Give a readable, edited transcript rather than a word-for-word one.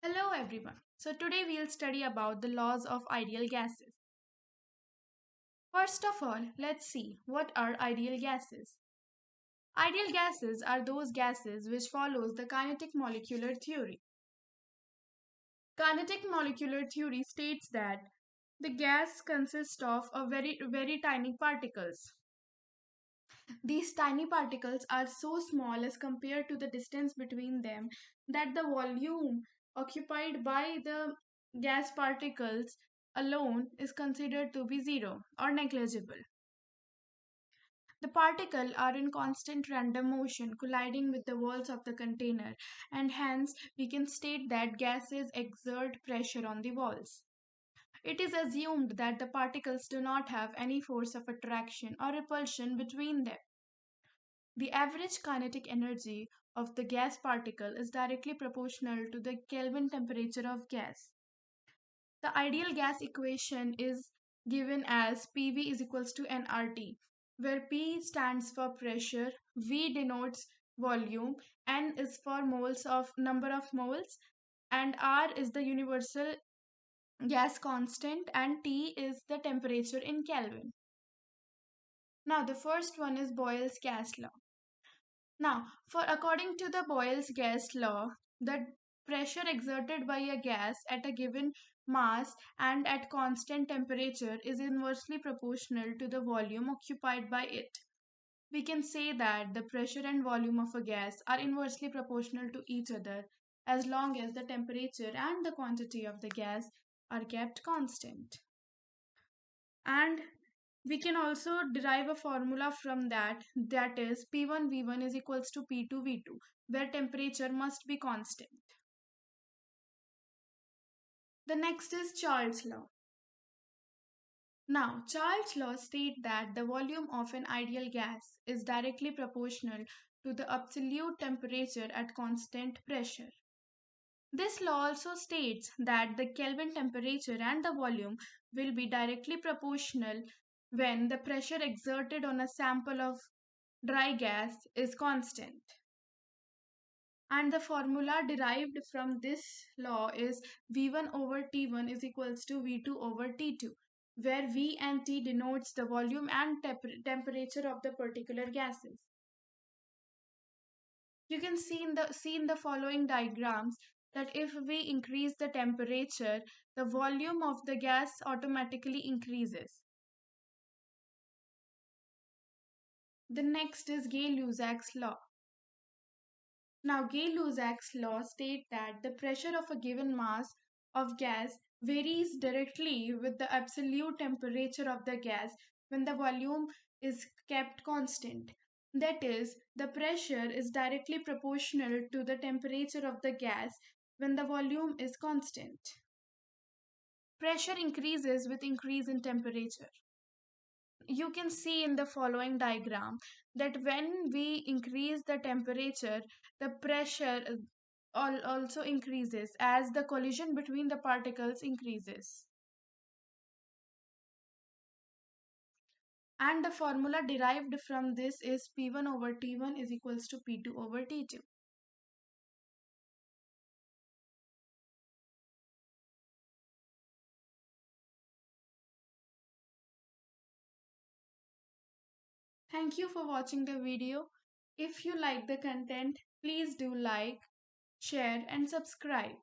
Hello everyone. So today we'll study about the laws of ideal gases. First of all, let's see what are ideal gases. Ideal gases are those gases which follows the kinetic molecular theory. Kinetic molecular theory states that the gas consists of a very tiny particles. These tiny particles are so small as compared to the distance between them that the volume occupied by the gas particles alone is considered to be zero or negligible. The particles are in constant random motion colliding with the walls of the container, and hence we can state that gases exert pressure on the walls. It is assumed that the particles do not have any force of attraction or repulsion between them. The average kinetic energy of the gas particle is directly proportional to the Kelvin temperature of gas. The ideal gas equation is given as PV is equals to nRT, where P stands for pressure, V denotes volume, N is for moles of number of moles, and R is the universal gas constant, and T is the temperature in Kelvin. Now the first one is Boyle's gas law. Now, for according to the Boyle's gas law, the pressure exerted by a gas at a given mass and at constant temperature is inversely proportional to the volume occupied by it. We can say that the pressure and volume of a gas are inversely proportional to each other as long as the temperature and the quantity of the gas are kept constant. And we can also derive a formula from that is P1 V1 is equals to P2 V2 where temperature must be constant. The next is Charles' law. Now, Charles' law states that the volume of an ideal gas is directly proportional to the absolute temperature at constant pressure. This law also states that the Kelvin temperature and the volume will be directly proportional when the pressure exerted on a sample of dry gas is constant. And the formula derived from this law is V1 over T1 is equals to V2 over T2, where V and T denotes the volume and temperature of the particular gases. You can see in the following diagrams that if we increase the temperature, the volume of the gas automatically increases. The next is Gail Luzaks law. Now, Gail Luzaks law states that the pressure of a given mass of gas varies directly with the absolute temperature of the gas when the volume is kept constant. That is, the pressure is directly proportional to the temperature of the gas when the volume is constant. Pressure increases with increase in temperature. You can see in the following diagram that when we increase the temperature, the pressure also increases as the collision between the particles increases. And the formula derived from this is P1 over T1 is equals to P2 over T2. Thank you for watching the video. If you like the content, please do like, share and subscribe.